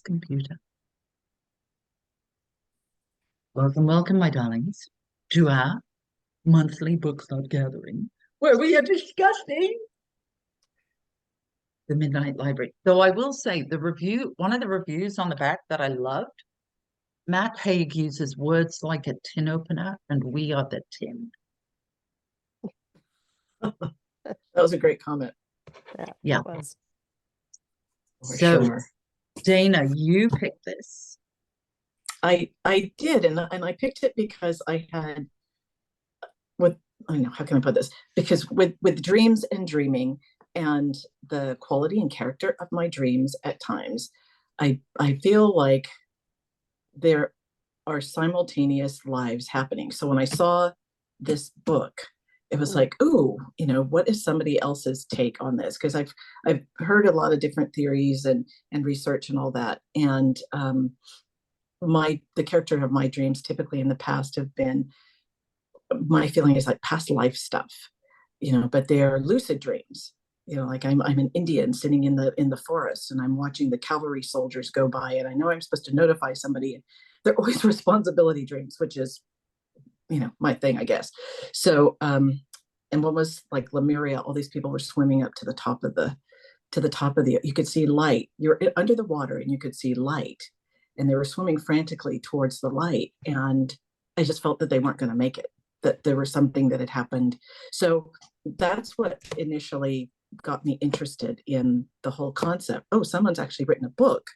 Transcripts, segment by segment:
computer. Welcome, welcome, my darlings, to our monthly book club gathering where we are discussing the Midnight Library. Though I will say one of the reviews on the back that I loved, Matt Haig uses words like a tin opener and we are the tin. That was a great comment. Yeah. It was. So, Sure. Dana, you picked this. I did, and I picked it because how can I put this? Because with dreams and dreaming and the quality and character of my dreams at times, I feel like there are simultaneous lives happening. So when I saw this book, it was like, ooh, what is somebody else's take on this? Because I've heard a lot of different theories and research and all that. And the character of my dreams typically in the past have been, my feeling is like past life stuff, but they're lucid dreams. Like I'm an Indian sitting in the forest and I'm watching the cavalry soldiers go by and I know I'm supposed to notify somebody. They're always responsibility dreams, which is, my thing, I guess. So, and one was like Lemuria, all these people were swimming up to the top of you could see light. You're under the water and you could see light. And they were swimming frantically towards the light. And I just felt that they weren't going to make it, that there was something that had happened. So that's what initially got me interested in the whole concept. Oh, someone's actually written a book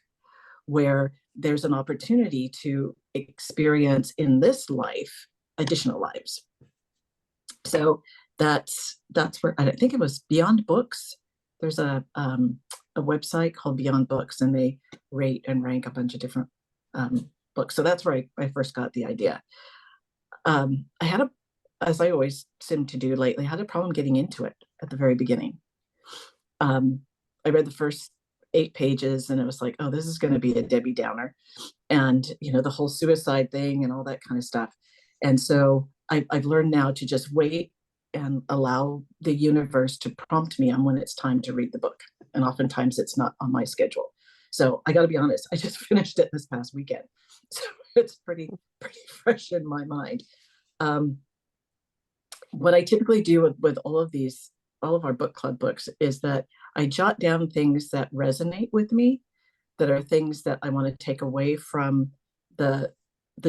where there's an opportunity to experience in this life additional lives. So that's where I think it was Beyond Books. There's a website called Beyond Books, and they rate and rank a bunch of different books. So that's where I first got the idea. I had as I always seem to do lately, I had a problem getting into it at the very beginning. I read the first 8 pages and it was like, oh, this is going to be a Debbie Downer, and the whole suicide thing and all that kind of stuff. And so I've learned now to just wait and allow the universe to prompt me on when it's time to read the book. And oftentimes it's not on my schedule. So I got to be honest, I just finished it this past weekend. So it's pretty fresh in my mind. What I typically do with all of our book club books is that I jot down things that resonate with me, that are things that I want to take away from the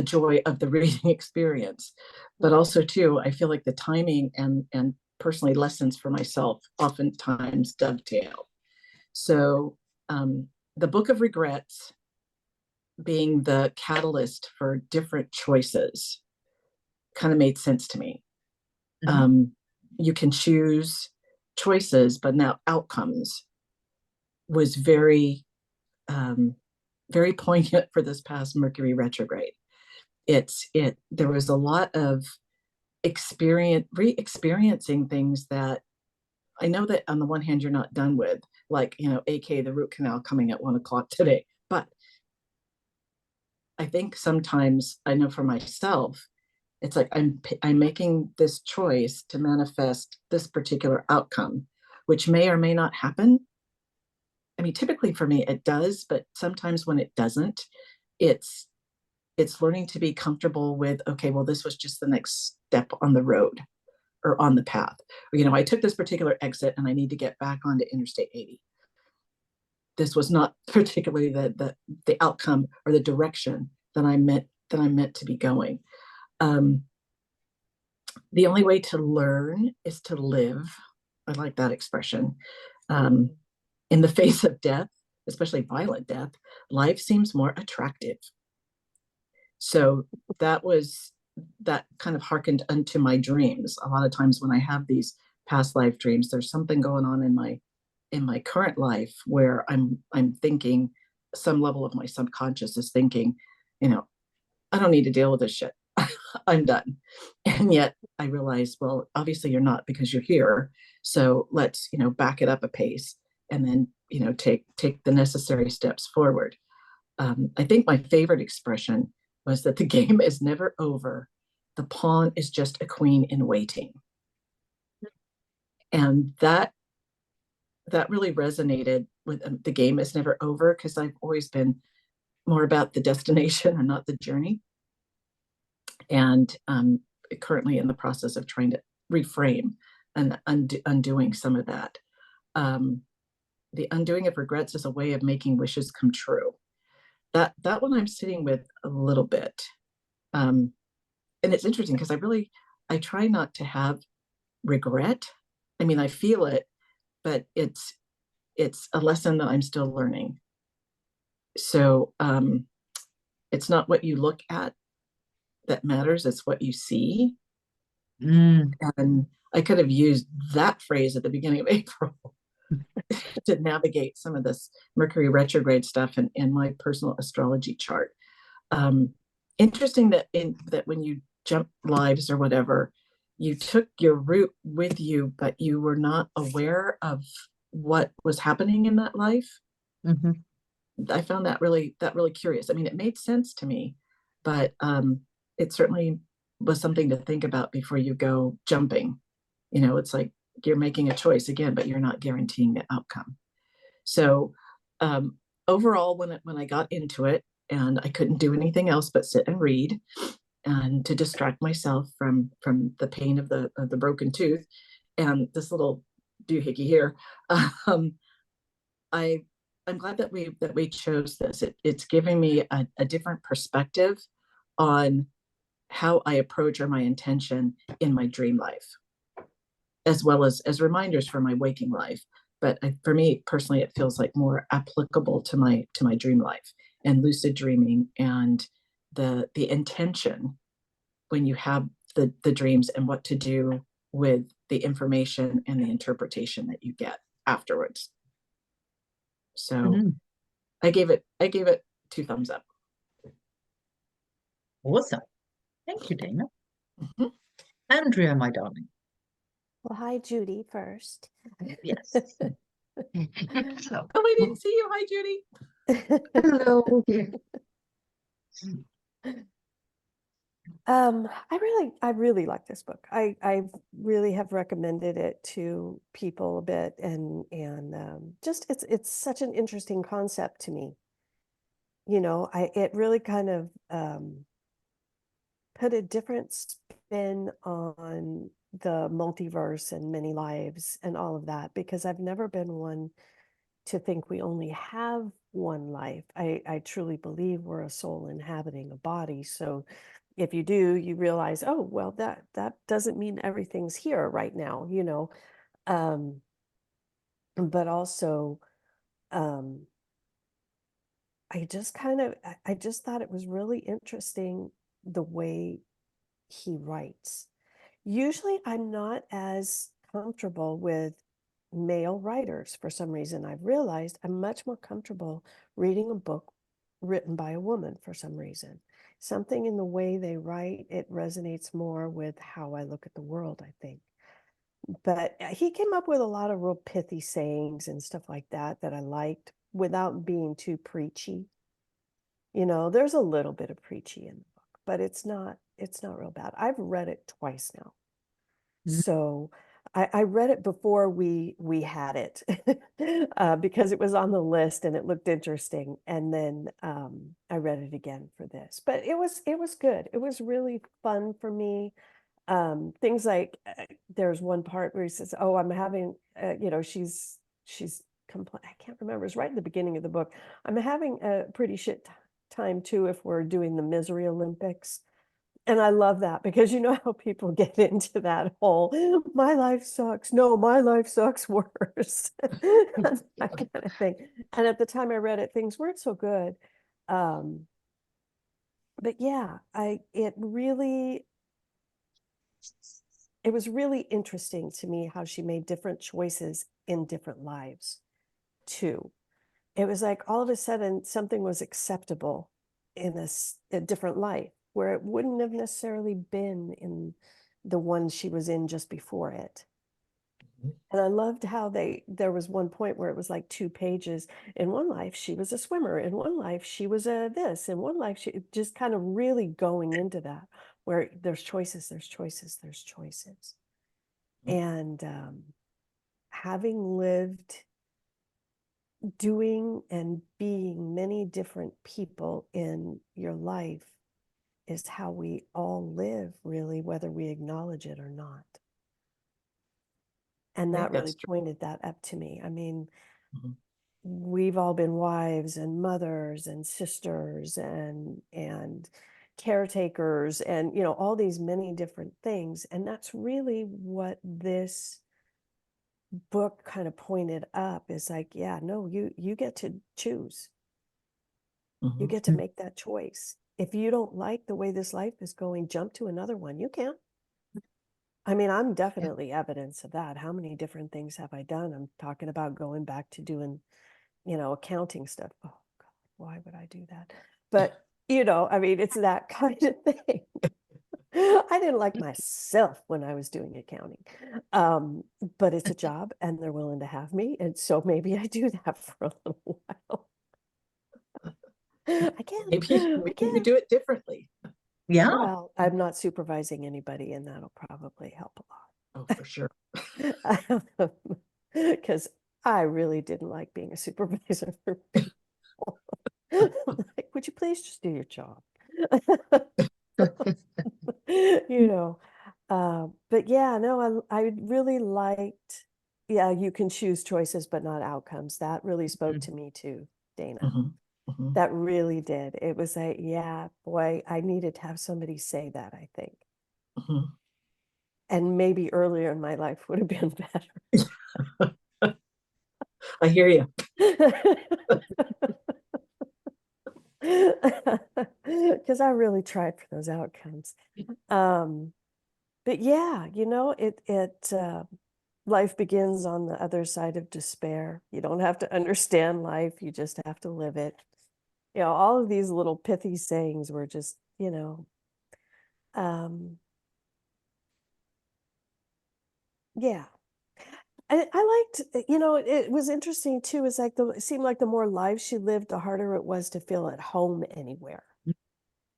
joy of the reading experience. But also too, I feel like the timing and personally lessons for myself oftentimes dovetail. So the Book of Regrets being the catalyst for different choices kind of made sense to me. Mm-hmm. You can choose choices, but now outcomes was very poignant for this past Mercury retrograde. There was a lot of re-experiencing things that I know that on the one hand you're not done with, like, aka the root canal coming at 1:00 today. But I think sometimes, I know for myself, it's like I'm making this choice to manifest this particular outcome, which may or may not happen. I mean, typically for me it does, but sometimes when it doesn't, it's learning to be comfortable with, okay, well, this was just the next step on the road or on the path. I took this particular exit and I need to get back onto Interstate 80. This was not particularly the outcome or the direction that I meant to be going. The only way to learn is to live. I like that expression. In the face of death, especially violent death, life seems more attractive. So that kind of hearkened unto my dreams. A lot of times when I have these past life dreams, there's something going on in my current life where I'm thinking, some level of my subconscious is thinking, I don't need to deal with this shit. I'm done. And yet I realize, well, obviously you're not, because you're here. So let's, back it up a pace and then, take the necessary steps forward. I think my favorite expression was that the game is never over. The pawn is just a queen in waiting. And that really resonated with the game is never over, because I've always been more about the destination and not the journey. And currently in the process of trying to reframe and undoing some of that. The undoing of regrets is a way of making wishes come true. That one I'm sitting with a little bit. And it's interesting because I try not to have regret. I mean, I feel it, but it's a lesson that I'm still learning. So it's not what you look at that matters, it's what you see. Mm. And I could have used that phrase at the beginning of April to navigate some of this Mercury retrograde stuff in my personal astrology chart. Um, Interesting that when you jump lives or whatever, you took your route with you, but you were not aware of what was happening in that life. Mm-hmm. I found that really curious. I mean, it made sense to me, but it certainly was something to think about before you go jumping. You know, it's like you're making a choice again, but you're not guaranteeing the outcome. So um, overall, when I got into it, and I couldn't do anything else but sit and read, and to distract myself from the pain of the broken tooth and this little doohickey here, um, I I'm glad that we chose this. It's giving me a different perspective on how I approach or my intention in my dream life, as well as reminders for my waking life. But for me personally, it feels like more applicable to my dream life and lucid dreaming and the intention when you have the dreams and what to do with the information and the interpretation that you get afterwards. So Mm. I gave it 2 thumbs up. Awesome. Thank you, Dana. Mhm. Andrea, my darling. Well, hi, Judy, first. Yes. Oh, I didn't see you. Hi, Judy. Hello. I really like this book. I really have recommended it to people a bit, and just it's such an interesting concept to me. You know, it really kind of put a different spin on the multiverse and many lives and all of that, because I've never been one to think we only have one life. I truly believe we're a soul inhabiting a body. So if you do, you realize, oh, well, that doesn't mean everything's here right now, you know. Um, but also, um, I just thought it was really interesting the way he writes. Usually I'm not as comfortable with male writers for some reason. I've realized I'm much more comfortable reading a book written by a woman for some reason. Something in the way they write, it resonates more with how I look at the world, I think. But he came up with a lot of real pithy sayings and stuff like that that I liked without being too preachy. You know, there's a little bit of preachy in the book, but it's not real bad. I've read it twice now. Mm. So I read it before we had it because it was on the list and it looked interesting. And then I read it again for this. But it was good. It was really fun for me. Things like there's one part where he says, "Oh, I'm having," you know, she's I can't remember. It's right in the beginning of the book. "I'm having a pretty shit time too if we're doing the misery Olympics." And I love that because you know how people get into that whole my life sucks. No, my life sucks worse. That kind of thing. And at the time I read it, things weren't so good. Um, but yeah, it was really interesting to me how she made different choices in different lives too. It was like all of a sudden something was acceptable in a different life where it wouldn't have necessarily been in the one she was in just before it. And I loved how there was one point where it was like 2 pages. In one life, she was a swimmer. In one life, she was a this. In one life, she just kind of really going into that, where there's choices, there's choices, there's choices. And having lived doing and being many different people in your life is how we all live, really, whether we acknowledge it or not. And I that think really that's true. pointed that up to me. I mean, Mhm. we've all been wives and mothers and sisters and caretakers and, you know, all these many different things. And that's really what this book kind of pointed up, is like, yeah, no, you get to choose. You Mhm. get to make that choice. If you don't like the way this life is going, jump to another one. You can. I mean, I'm definitely evidence of that. How many different things have I done? I'm talking about going back to doing, you know, accounting stuff. Oh God, why would I do that? But, you know, I mean, it's that kind of thing. I didn't like myself when I was doing accounting. But it's a job and they're willing to have me. And so maybe I do that for a little while. I Maybe can. I you can. do it differently. Yeah. Well, I'm not supervising anybody, and that'll probably help Oh, for sure. a lot. Because I really didn't like being a supervisor for people. Like, would you please just do your job? You know, but yeah, no, I really liked, yeah, you can choose choices, but not outcomes. That really spoke to me too, Dana. Mhm. Mhm. That really did. It was like, yeah, boy, I needed to have somebody say that, I think. Mhm. And maybe earlier in my life would have been I hear you. better. Because I really tried for those outcomes. But yeah, you know, life begins on the other side of despair. You don't have to understand life, you just have to live it. You know, all of these little pithy sayings were just, you know, yeah. I liked, you know, it was interesting too. It's like it seemed like the more lives she lived, the harder it was to feel at home anywhere.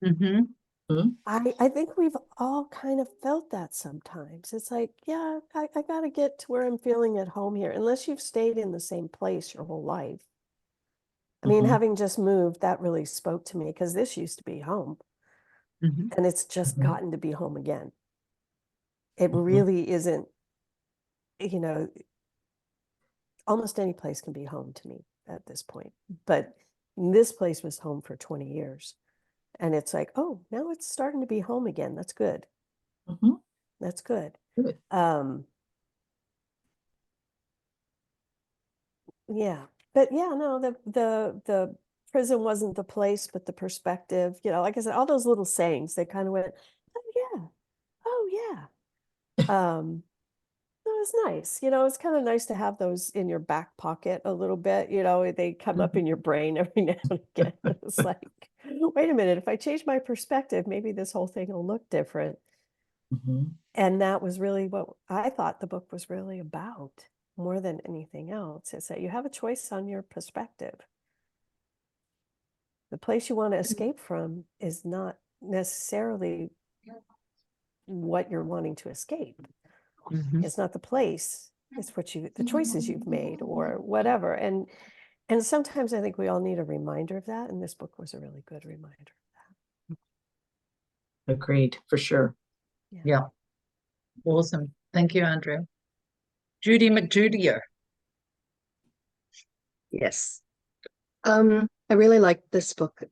Mm-hmm. Mhm. I think we've all kind of felt that sometimes. It's like, yeah, I got to get to where I'm feeling at home here, unless you've stayed in the same place your whole life. I mean, Mhm. having just moved, that really spoke to me because this used to be home Mm-hmm. and it's just Mhm. gotten to be home again. It Mhm. really isn't, you know, almost any place can be home to me at this point. But this place was home for 20 years. And it's like, oh, now it's starting to be home again. That's good. Mhm. That's good. Good. Yeah. But yeah, no, the prison wasn't the place, but the perspective, you know, like I said, all those little sayings, they kind of went, oh yeah, oh yeah. It was nice. You know, it's kind of nice to have those in your back pocket a little bit. You know, they come up Mhm. in your brain every now and again. It's like, wait a minute, if I change my perspective, maybe this whole thing will look different. Mhm. And that was really what I thought the book was really about more than anything else. Is that you have a choice on your perspective. The place you want to escape from is not necessarily what you're wanting to escape. Mm-hmm. It's not the place. It's the choices you've made or whatever. And sometimes I think we all need a reminder of that. And this book was a really good reminder. Agreed, for sure. Yeah. Yeah. Awesome. Thank you, Andrew. Judy McJudier. Yes. I really liked this book.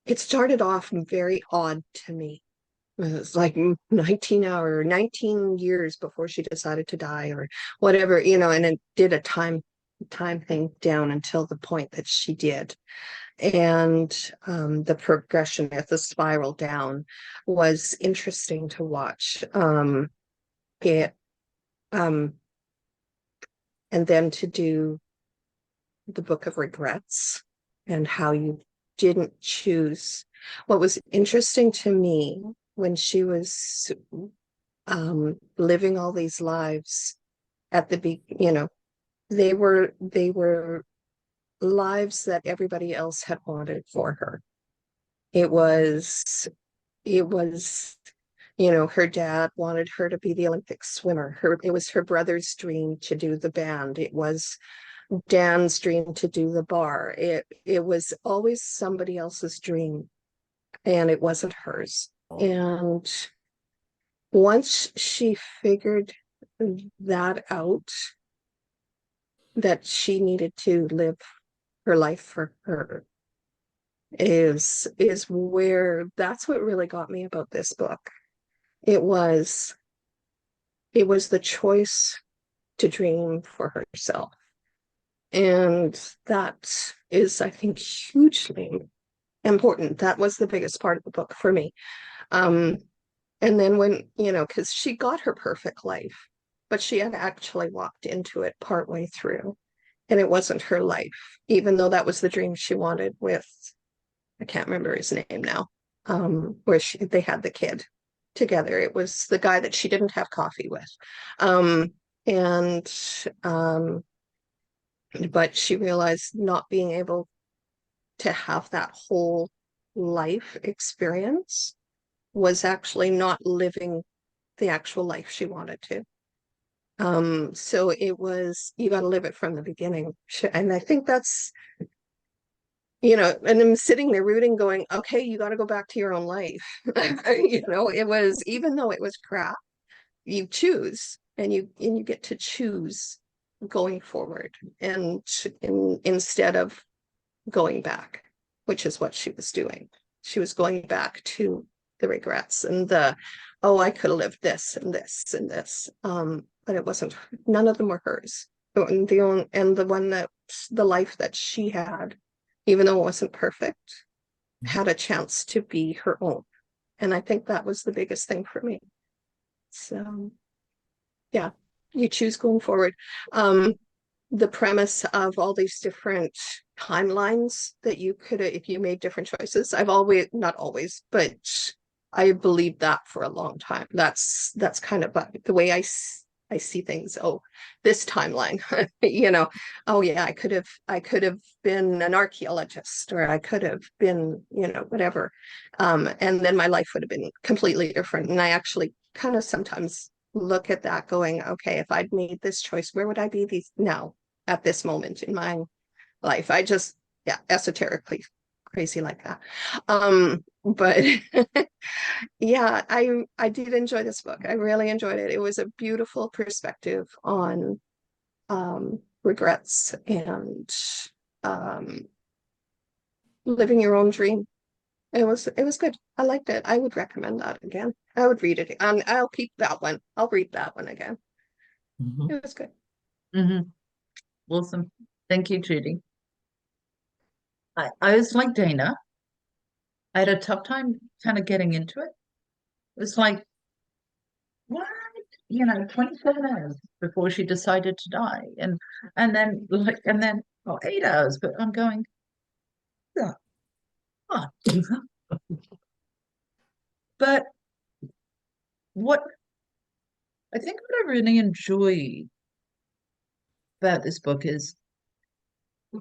It started off very odd to me. It was like 19 years before she decided to die or whatever, and it did a time thing down until the point that she did. And the progression of the spiral down was interesting to watch. It and then to do the Book of Regrets and how you didn't choose. What was interesting to me when she was living all these lives at they were lives that everybody else had wanted for her. It was You know, her dad wanted her to be the Olympic swimmer. It was her brother's dream to do the band. It was Dan's dream to do the bar. It was always somebody else's dream, and it wasn't hers. And once she figured that out, that she needed to live her life for her, is where that's what really got me about this book. It was the choice to dream for herself. And that is, I think, hugely important. That was the biggest part of the book for me. And then when, you know, because she got her perfect life, but she had actually walked into it partway through, and it wasn't her life, even though that was the dream she wanted with, I can't remember his name now, where they had the kid together. It was the guy that she didn't have coffee with. But she realized not being able to have that whole life experience was actually not living the actual life she wanted to. So it was, you got to live it from the beginning. And I think that's, you know, and I'm sitting there rooting, going, okay, you got to go back to your own life. You know, it was, even though it was crap, you choose, and you get to choose going forward, and instead of going back, which is what she was doing. She was going back to the regrets and the, oh, I could have lived this and this and this. But it wasn't, none of them were hers. And the life that she had, even though it wasn't perfect, had a chance to be her own. And I think that was the biggest thing for me. So yeah, you choose going forward. The premise of all these different timelines that you could, if you made different choices, I've always, not always, but I believed that for a long time. That's kind of the way I see things. Oh, this timeline, you know, oh yeah, I could have been an archaeologist, or I could have been, you know, whatever. And then my life would have been completely different. And I actually kind of sometimes look at that going, okay, if I'd made this choice, where would I be now at this moment in my life? I just, yeah, esoterically crazy like that. But yeah, I did enjoy this book. I really enjoyed it. It was a beautiful perspective on regrets and living your own dream. It was good. I liked it. I would recommend that again. I would read it. I'll keep that one. I'll read that one again. Mhm. It was good. Awesome. Thank you, Judy. I was like Dana. I had a tough time kind of getting into it. It was like, what? You know, 27 hours before she decided to die. And then 8 hours, but I'm going, yeah, what? But what I think what I really enjoy about this book is it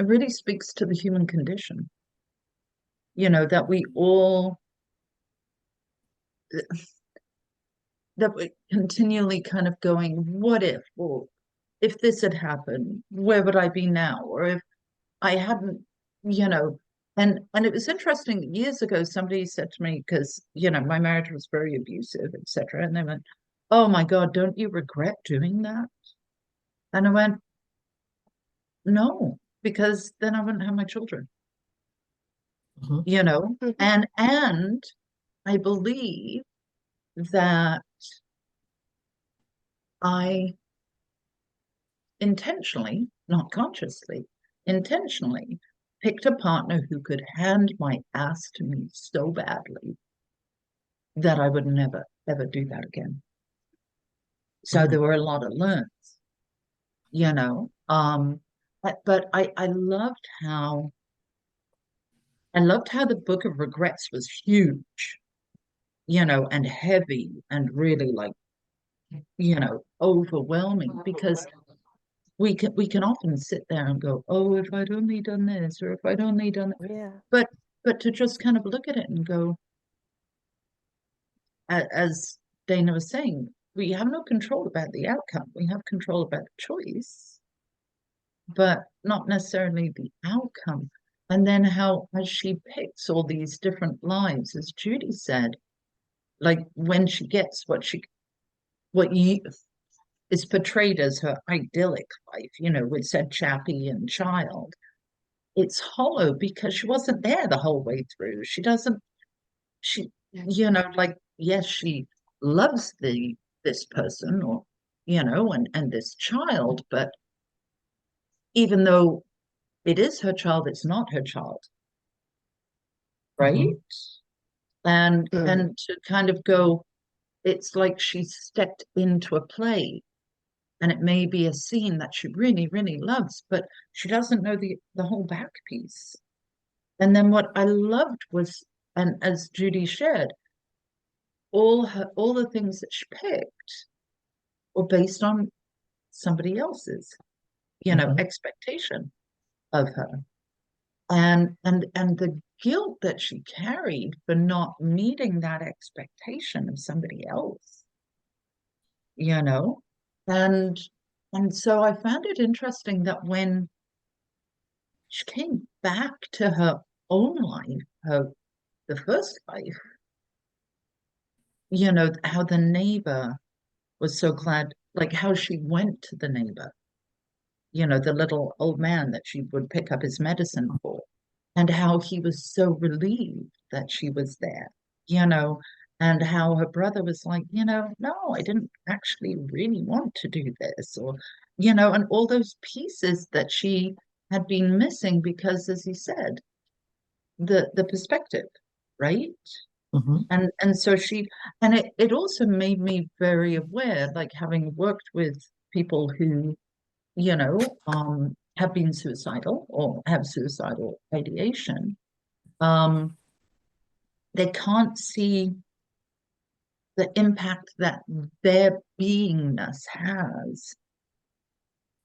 really speaks to the human condition. You know, that we all that we're continually kind of going, what if, or if this had happened, where would I be now? Or if I hadn't, you know, and it was interesting, years ago, somebody said to me, because, you know, my marriage was very abusive, etc. And they went, oh my God, don't you regret doing that? And I went, no, because then I wouldn't have my children, Mhm. you know, Mhm. and I believe that I intentionally, not consciously, intentionally picked a partner who could hand my ass to me so badly that I would never, ever do that again. So there were a lot of learns, you know. But I loved how the Book of Regrets was huge, you know, and heavy and really like, you know, overwhelming, because we can often sit there and go, oh, if I'd only done this, or if I'd only done that. Yeah. But to just kind of look at it and go, as Dana was saying, we have no control about the outcome. We have control about the choice, but not necessarily the outcome. And then how, as she picks all these different lives, as Judy said, like when she gets what you is portrayed as her idyllic life, with said Chappie and child, it's hollow because she wasn't there the whole way through. She doesn't, she, like, yes, she loves this person or, and this child, but even though it is her child, it's not her child, right? And to kind of go, it's like she stepped into a play and it may be a scene that she really, really loves, but she doesn't know the whole back piece. And then what I loved was, and as Judy shared, all the things that she picked were based on somebody else's, expectation of her. And the guilt that she carried for not meeting that expectation of somebody else, and so I found it interesting that when she came back to her own life, the first life, how the neighbor was so glad, like how she went to the neighbor, the little old man that she would pick up his medicine for, and how he was so relieved that she was there, and how her brother was like, no, I didn't actually really want to do this, or, and all those pieces that she had been missing because, as he said, the perspective, right? And so it also made me very aware, like having worked with people who, have been suicidal or have suicidal ideation, they can't see the impact that their beingness has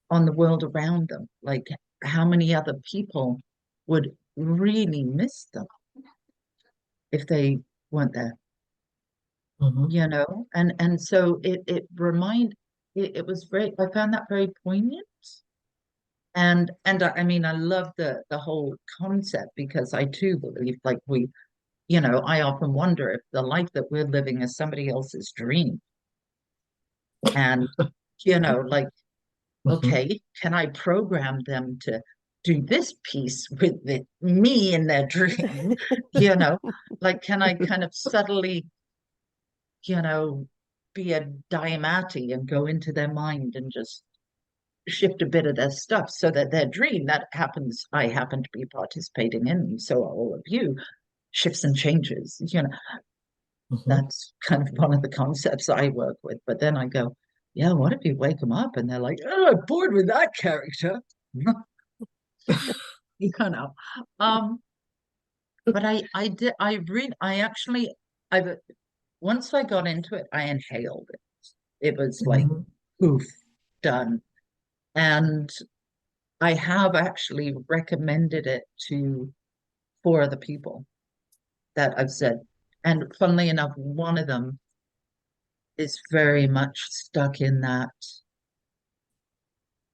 on the world around them. Like how many other people would really miss them if they weren't there, and so it was very, I found that very poignant. And I mean, I love the whole concept because I too believe, like I often wonder if the life that we're living is somebody else's dream. And, like, okay, can I program them to do this piece with me in their dream? Like, can I kind of subtly, be a diamati and go into their mind and just shift a bit of their stuff so that their dream that happens, I happen to be participating in, and so are all of you, shifts and changes. That's kind of one of the concepts I work with. But then I go, yeah, what if you wake them up and they're like, oh, I'm bored with that character? But I once I got into it, I inhaled it. It was like, poof, done. And I have actually recommended it to 4 other people that I've said. And funnily enough, one of them is very much stuck in that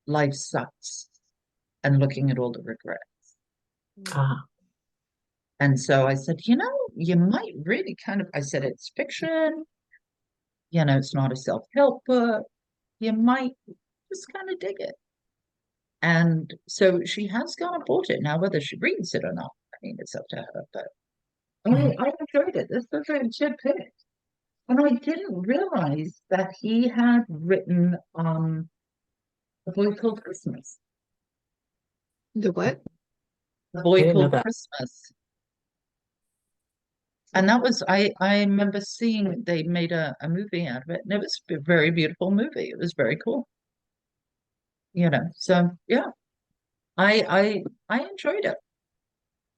life sucks and looking at all the regrets. And so I said, you might really I said, it's fiction, it's not a self-help book. You might just kind of dig it. And so she has gone and bought it. Now, whether she reads it or not, I mean, it's up to her. But I enjoyed it. This was a good pick. And I didn't realize that he had written A Boy Called Christmas. The what? A Boy Called Christmas. And that was, I remember seeing they made a movie out of it, and it was a very beautiful movie. It was very cool. So yeah, I enjoyed it.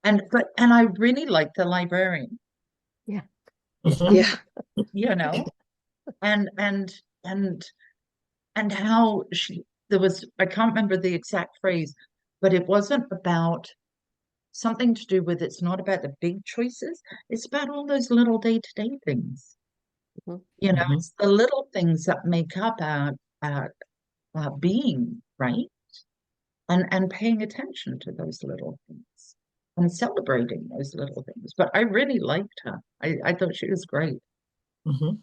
And I really liked the librarian. Yeah. Yeah. And how there was, I can't remember the exact phrase, but it wasn't about something to do with, it's not about the big choices, it's about all those little day-to-day things, Mhm. You know, Mhm. it's the little things that make up our being, right? And paying attention to those little things and celebrating those little things. But I really liked her. I thought she was great. Mhm.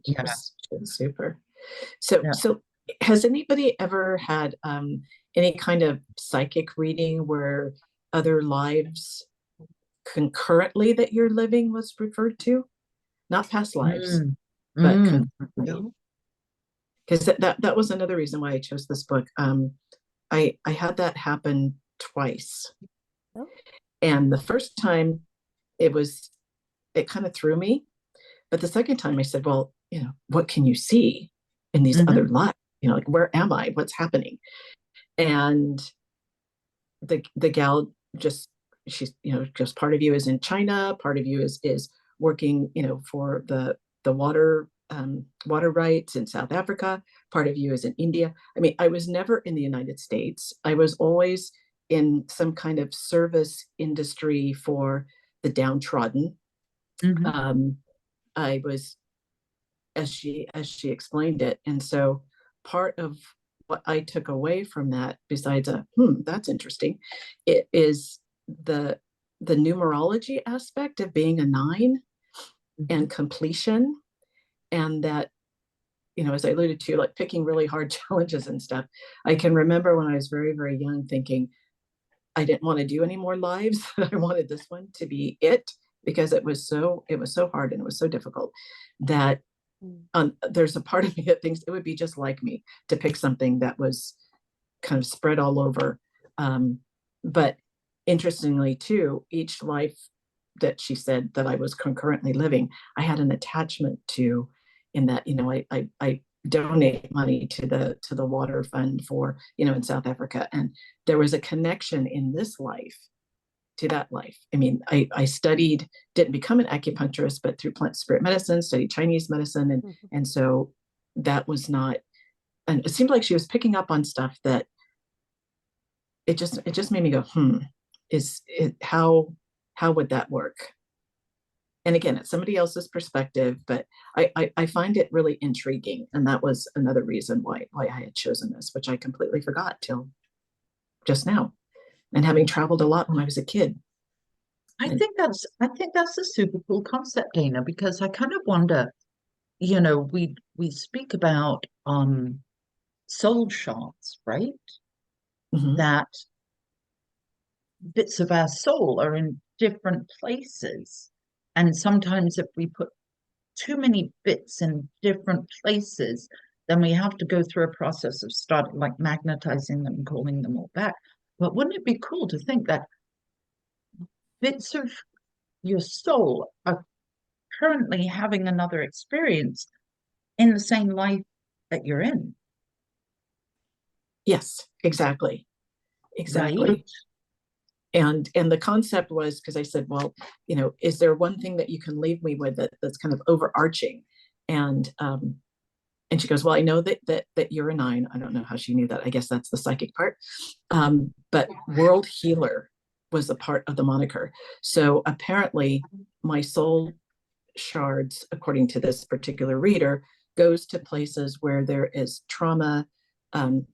She Yeah, was super. So, yeah. so has anybody ever had any kind of psychic reading where other lives concurrently that you're living was referred to? Not past lives, Mm, but mm, concurrently. No. Because that was another reason why I chose this book. I had that happen twice, Oh, and the first time it kind of threw me, but the second time I said, well, what can you see in these mhm, other lives? Like, where am I? What's happening? And the gal just, she's, just part of you is in China, part of you is working, for the water rights in South Africa, part of you is in India. I mean, I was never in the United States. I was always in some kind of service industry for the downtrodden. mhm, um, I was, as she explained it. And so part of what I took away from that, besides that's interesting, it is the numerology aspect of being a 9 mhm. and completion. And that, as I alluded to, like picking really hard challenges and stuff. I can remember when I was very, very young thinking I didn't want to do any more lives. I wanted this one to be it, because it was so hard and it was so difficult that mm, there's a part of me that thinks it would be just like me to pick something that was kind of spread all over. But interestingly, too, each life that she said that I was concurrently living, I had an attachment to, in that, I donate money to the water fund for, in South Africa. And there was a connection in this life to that life. I mean, I studied, didn't become an acupuncturist, but through plant spirit medicine, studied Chinese medicine. And, mhm. and so that was not, and it seemed like she was picking up on stuff that it just made me go, is it, how would that work? And again, it's somebody else's perspective, but I find it really intriguing. And that was another reason why I had chosen this, which I completely forgot till just now. And having traveled a lot when I was a kid. I think that's a super cool concept, Dana, because I kind of wonder, we speak about soul shards, right? Mhm. That bits of our soul are in different places. And sometimes if we put too many bits in different places, then we have to go through a process of start like magnetizing them and calling them all back. But wouldn't it be cool to think that bits of your soul are currently having another experience in the same life that you're in, Yes, exactly. right? Exactly. And the concept was, because I said, well, is there one thing that you can leave me with that's kind of overarching? And she goes, well, I know that you're a 9. I don't know how she knew that. I guess that's the psychic part. But world healer was a part of the moniker. So apparently my soul shards, according to this particular reader, goes to places where there is trauma, um,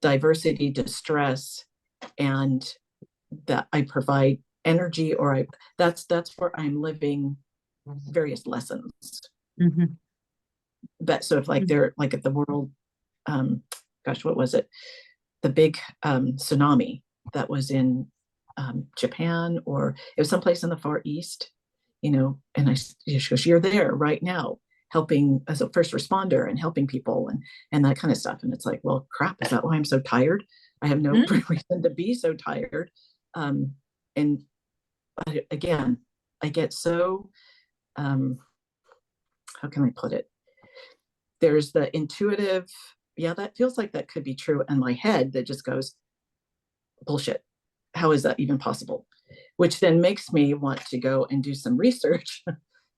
diversity, distress, and that I provide energy, or that's where I'm living various lessons. Mhm. But so if like they're like at the world, gosh, what was it? The big tsunami that was in Japan, or it was someplace in the Far East, and she goes, you're there right now, helping as a first responder and helping people and that kind of stuff. And it's like, well, crap, is that why I'm so tired? I have no Mm. reason to be so tired. And again, I get so, how can I put it? There's the intuitive, yeah, that feels like that could be true. And my head that just goes, bullshit. How is that even possible? Which then makes me want to go and do some research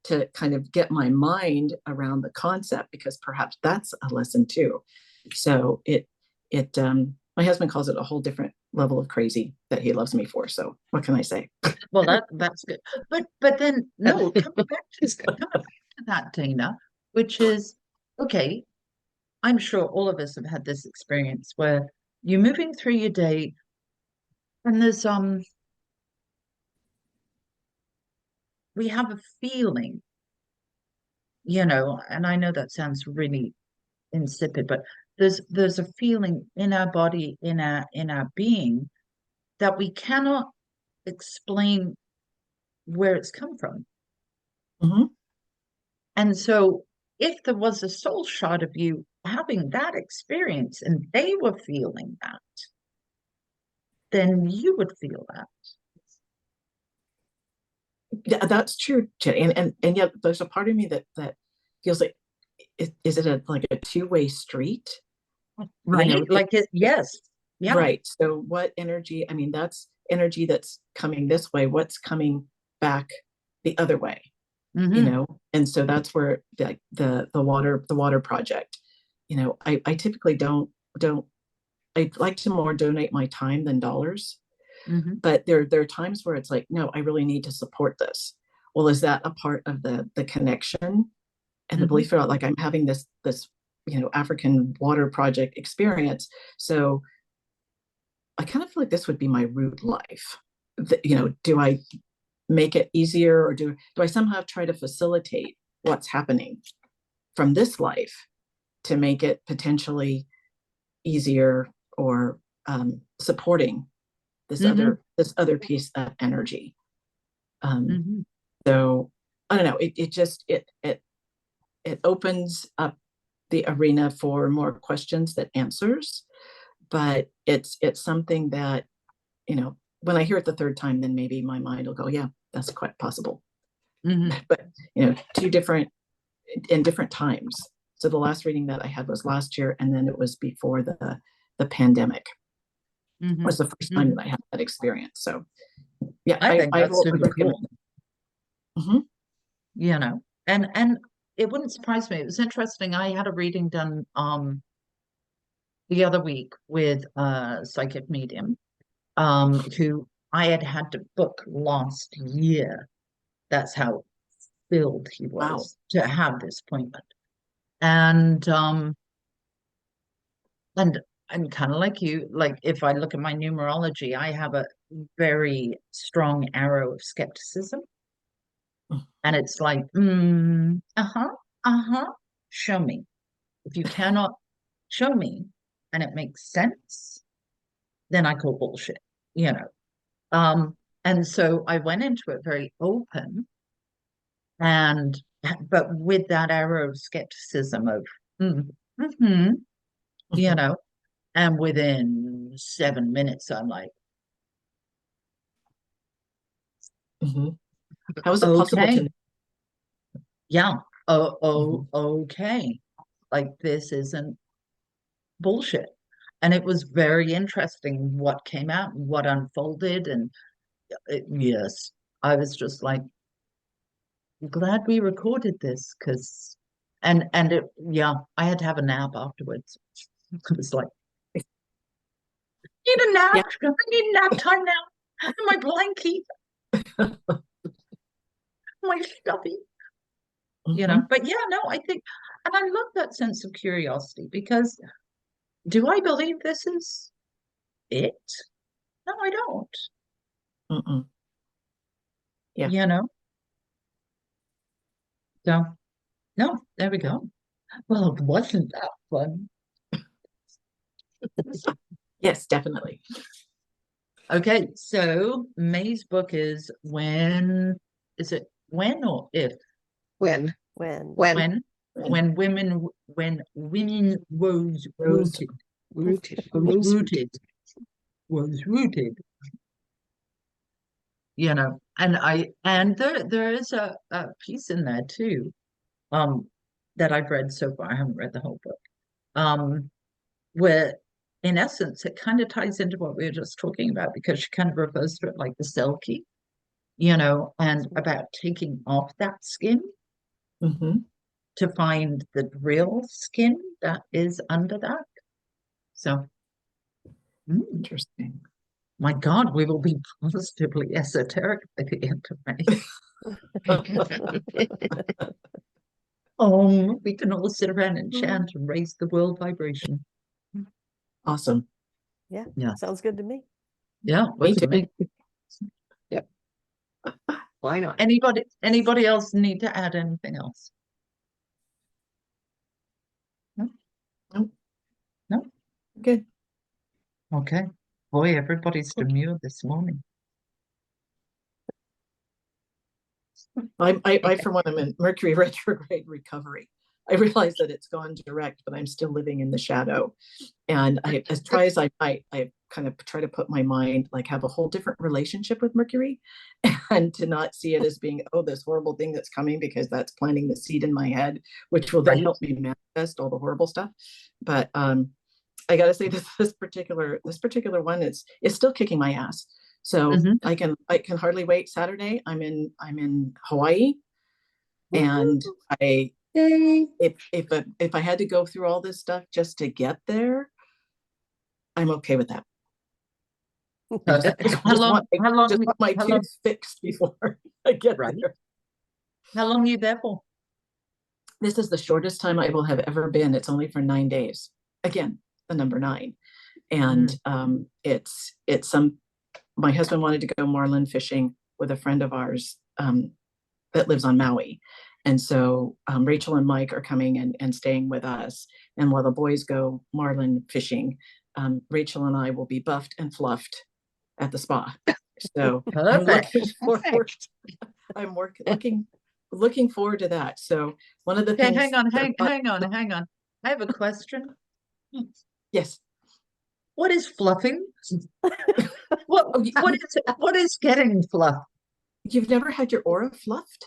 to kind of get my mind around the concept, because perhaps that's a lesson too. So my husband calls it a whole different level of crazy that he loves me for. So what can I say? Well, that's good. But then no, coming back to that, Dana, which is okay. I'm sure all of us have had this experience where you're moving through your day and there's we have a feeling, and I know that sounds really insipid, but there's a feeling in our body, in our being, that we cannot explain where it's come from. Hmm. And so if there was a soul shot of you having that experience and they were feeling that, then you would feel that. Yeah, that's true, Jenny. And yet there's a part of me that feels like, is it like a two-way street? Right? Like it, yes. Yeah. Right. So what energy, I mean, that's energy that's coming this way. What's coming back the other way? Mhm. And so that's where the water project, I typically don't, I'd like to more donate my time than dollars. Mhm. But there are times where it's like, no, I really need to support this. Well, is that a part of the connection and the Mhm. belief about, like, I'm having this African water project experience, so I kind of feel like this would be my root life. Do I make it easier, or do I somehow try to facilitate what's happening from this life to make it potentially easier, or supporting this Mhm. other piece of energy. Mhm. So I don't know. It opens up the arena for more questions than answers, but it's something that, when I hear it the third time, then maybe my mind will go, yeah, that's quite possible. Mhm. But two different in different times. So the last reading that I had was last year, and then it was before the pandemic. Mhm. Was the first time Mhm. that I had that experience. So yeah, I think I that's will super recommend cool, it. Mhm. and it wouldn't surprise me. It was interesting. I had a reading done the other week with a psychic medium who I had to book last year. That's how filled he Wow. was to have this appointment. And and I'm kind of like you, like if I look at my numerology, I have a very strong arrow of skepticism. And it's like, uh-huh, uh-huh, show me. If you cannot show me and it makes sense, then I call bullshit, you know. And so I went into it very open and but with that arrow of skepticism of mm-hmm, you Mhm. know, and within 7 minutes I'm like, Mhm. How is it possible okay, to? yeah, Mhm. okay. Like this isn't bullshit. And it was very interesting what came out and what unfolded. And yes, I was just like, glad we recorded this because, and it, yeah, I had to have a nap afterwards. I was like, need a nap. Yeah. I need nap time now. My blankie, my stuffy, Mhm. But yeah, no, I think, and I love that sense of curiosity because do I believe this is it? No, I don't. Mm-mm. Yeah. You know, so no, there we go. Well, wasn't that fun? Yes, definitely. Okay, so May's book is when is it when or if? When, When when When And when women was Rose. rooted rooted, was rose rooted. rooted was rooted, and there is a piece in there too, um, that I've read so far. I haven't read the whole book. Where in essence it kind of ties into what we were just talking about because she kind of refers to it like the selkie, and about taking off that skin Mhm. to find the real skin that is under that. So, Interesting. my God, we will be positively esoteric by the end of May. We can all sit around and chant and raise the world vibration. Awesome. Yeah, Yeah. sounds good to me. Yeah, works for too. me. Yep. Why not? Anybody else need to add anything else? No? Nope. No? Good. Okay. Boy, everybody's demure this morning. I for one, am in Mercury retrograde recovery. I realize that it's gone direct, but I'm still living in the shadow. And I, as try as I might, I kind of try to put my mind, like, have a whole different relationship with Mercury, and to not see it as being, oh, this horrible thing that's coming, because that's planting the seed in my head, which will then Right. help me manifest all the horrible stuff. But I got to say, this particular one is still kicking my ass. So Mhm. I can hardly wait. Saturday, I'm in Hawaii, and I Yay. if I had to go through all this stuff just to get there, I'm okay with that. I just How long? want my How long? tooth fixed before I get Right. there. How long are you there for? This is the shortest time I will have ever been. It's only for 9 days. Again, the number 9. And it's some, my husband wanted to go marlin fishing with a friend of ours that lives on Maui. And so Rachel and Mike are coming and staying with us. And while the boys go marlin fishing, Rachel and I will be buffed and fluffed at the spa. So I'm Perfect. looking forward. I'm looking forward to that. So one of the Okay, things. hang on. I have a question. Yes. What is fluffing? What is getting fluffed? You've never had your aura fluffed?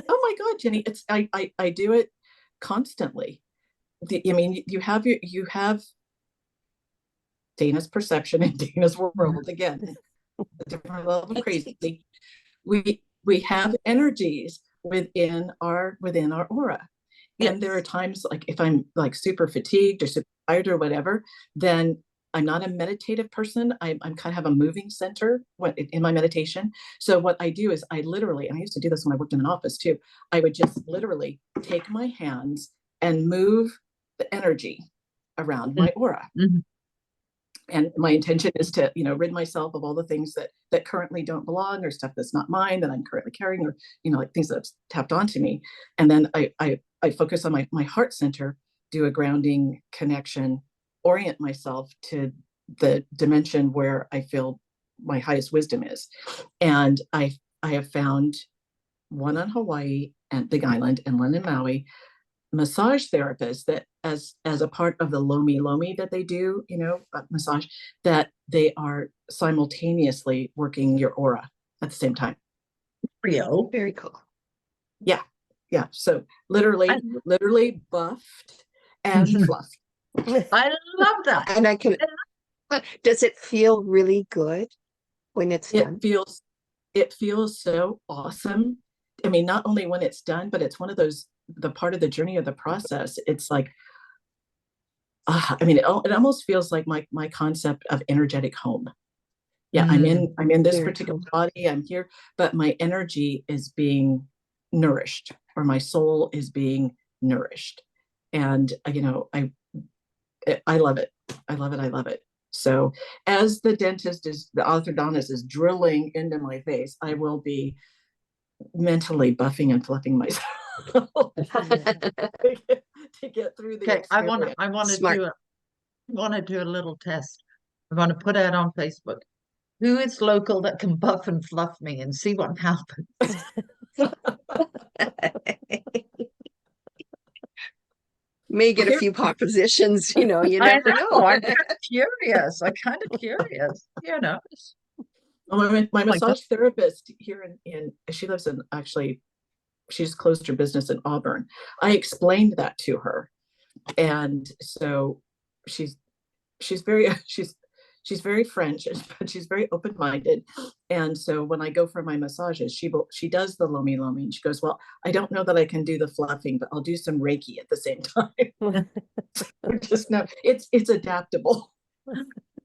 Oh my God, Jenny, it's I do it constantly. I mean, you have Dana's perception and Dana's world again, a different level of crazy. We have energies within our aura. Yes. And there are times, like, if I'm like super fatigued or super tired or whatever, then I'm not a meditative person. I'm kind of have a moving center in my meditation. So what I do is I literally, and I used to do this when I worked in an office too, I would just literally take my hands and move the energy around my aura. Mhm. And my intention is to, rid myself of all the things that currently don't belong, or stuff that's not mine that I'm currently carrying, or, like things that's tapped onto me. And then I focus on my heart center, do a grounding connection, orient myself to the dimension where I feel my highest wisdom is. And I have found one on Hawaii and Big Island and one in Maui, massage therapists that as a part of the Lomi that they do, massage, that they are simultaneously working your aura at the same time. Real. Very cool. Yeah. So literally buffed and fluffed. I love that. And I can, does it feel really good when it's done? It feels so awesome. I mean, not only when it's done, but it's one of those, the part of the journey of the process. It's like, I mean, it almost feels like my concept of energetic home. Yeah, I'm in this particular body, I'm here, but my energy is being nourished, or my soul is being nourished. And, I love it. I love it. So as the orthodontist is drilling into my face, I will be mentally buffing and fluffing myself to get through the Okay, I want Smart. to do a little test. I want to put out on Facebook. Who is local that can buff and fluff me, and see what happens? May get a few propositions, you never know. I'm kind of curious. My massage therapist here in she lives in, actually, she's closed her business in Auburn. I explained that to her, and so she's very she's very French, but she's very open-minded. And so when I go for my massages, she does the Lomi, and she goes, well, I don't know that I can do the fluffing, but I'll do some Reiki at the same time. Just know it's adaptable.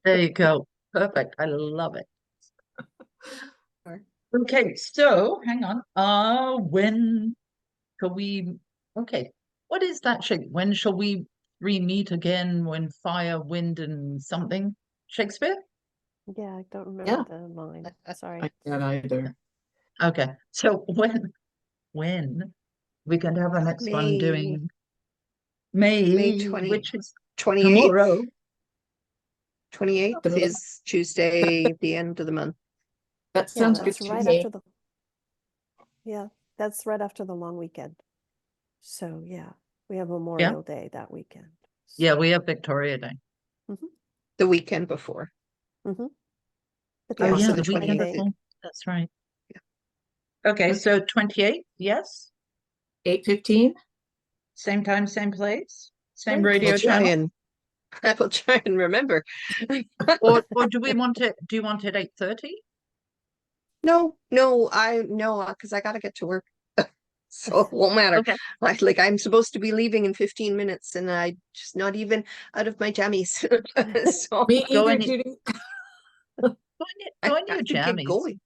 There you go. Perfect. I love it. Okay, so hang on. When can we Okay. What is that shape? When shall we re-meet again? When fire, wind, and something? Shakespeare? Yeah, I don't Yeah. remember the line. Sorry. I can't either. Okay. So when we're going to have our next one May doing May, May 20 which is 28th. tomorrow. 28th The- is Tuesday, the end of the month. That Yeah, sounds good that's to right me. after the. Yeah, that's right after the long weekend. So yeah, we have Memorial Day that weekend. Yeah, we have Victoria Day. The weekend before. Mm-hmm. But Oh Yeah, yeah, so the the weekend 28th. before. That's right. Okay, so 28th, yes. 8:15. Same time, same place, same Great. radio We'll try channel. and I will try and remember. Or do we want it? Do you want it 8:30? No, because I gotta get to work. So it won't matter. Okay. Like I'm supposed to be leaving in 15 minutes and I just not even out of my jammies. So Me Go either, in- Judy. Go in I your have to get jammies. going.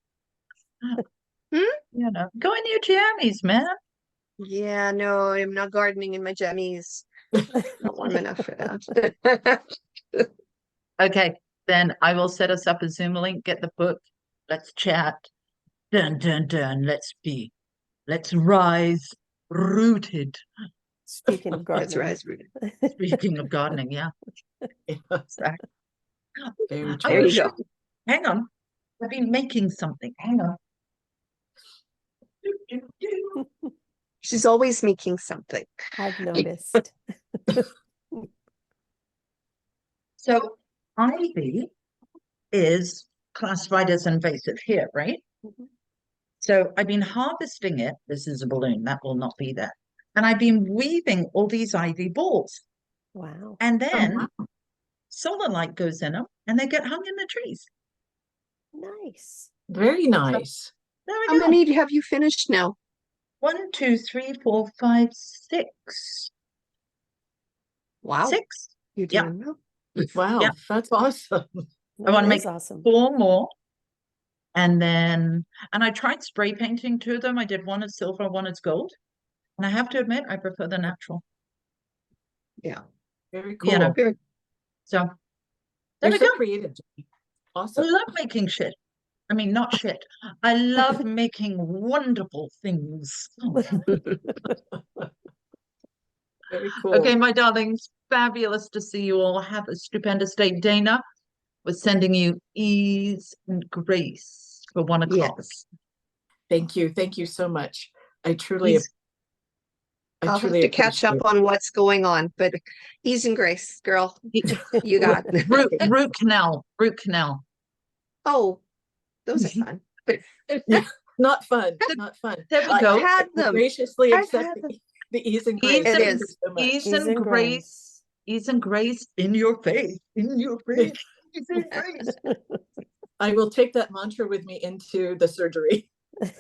You know, go in your jammies, man. Yeah, no, I'm not gardening in my jammies. Not warm enough for that. Okay, then I will set us up a Zoom link, get the book. Let's chat. Dun dun dun. Let's rise rooted. Speaking of That's gardening. right. Rudy. Speaking of gardening, yeah. Yeah, Exactly. very I true. There will you show go. you. Hang on. I've been making something. Hang on. Do, do, do. She's always making something. I've noticed. So ivy is classified as invasive here, right? Mhm. So I've been harvesting it. This is a balloon that will not be there. And I've been weaving all these ivy balls. Wow. And Oh, then wow. solar light goes in them and they get hung in the trees. Nice. Very nice. There How we go. many have you finished now? 1, 2, 3, 4, 5, 6. Wow, 6. you're Yeah. doing well. Wow, Yeah. that's awesome. I want to That make is awesome. 4 more. And I tried spray painting 2 of them. I did one as silver, one as gold. And I have to admit, I prefer the natural. Yeah. Very cool. You know, Very so there You're we so go. creative, Judy. I Awesome. love making shit. I mean, not shit. I love making wonderful things. Very cool. Okay, my darlings, fabulous to see you all. Have a stupendous day. Dana was sending you ease and grace for 1 o'clock. Yes. Thank you. Thank you so much. I truly, Ease- I'll have to catch up on what's going on, but ease and grace, girl. You got it. root canal. Oh, those are fun. Not fun. Not fun. There we I go. had them. graciously I've accept had them. the ease and grace. Ease It Thank is. you so much. Ease Ease and and grace. Ease and grace in your face. In your face. In your face. I will take that mantra with me into the surgery.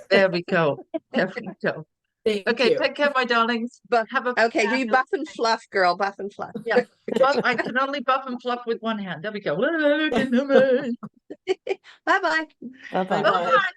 There we go. There we go. Thank Okay, you. take care, my darlings. But Have a okay, do you fabulous buff and fluff, girl, buff and fluff. Yeah. I can only buff and fluff with one hand. There we go. Bye bye. Bye-bye. Bye-bye. Bye.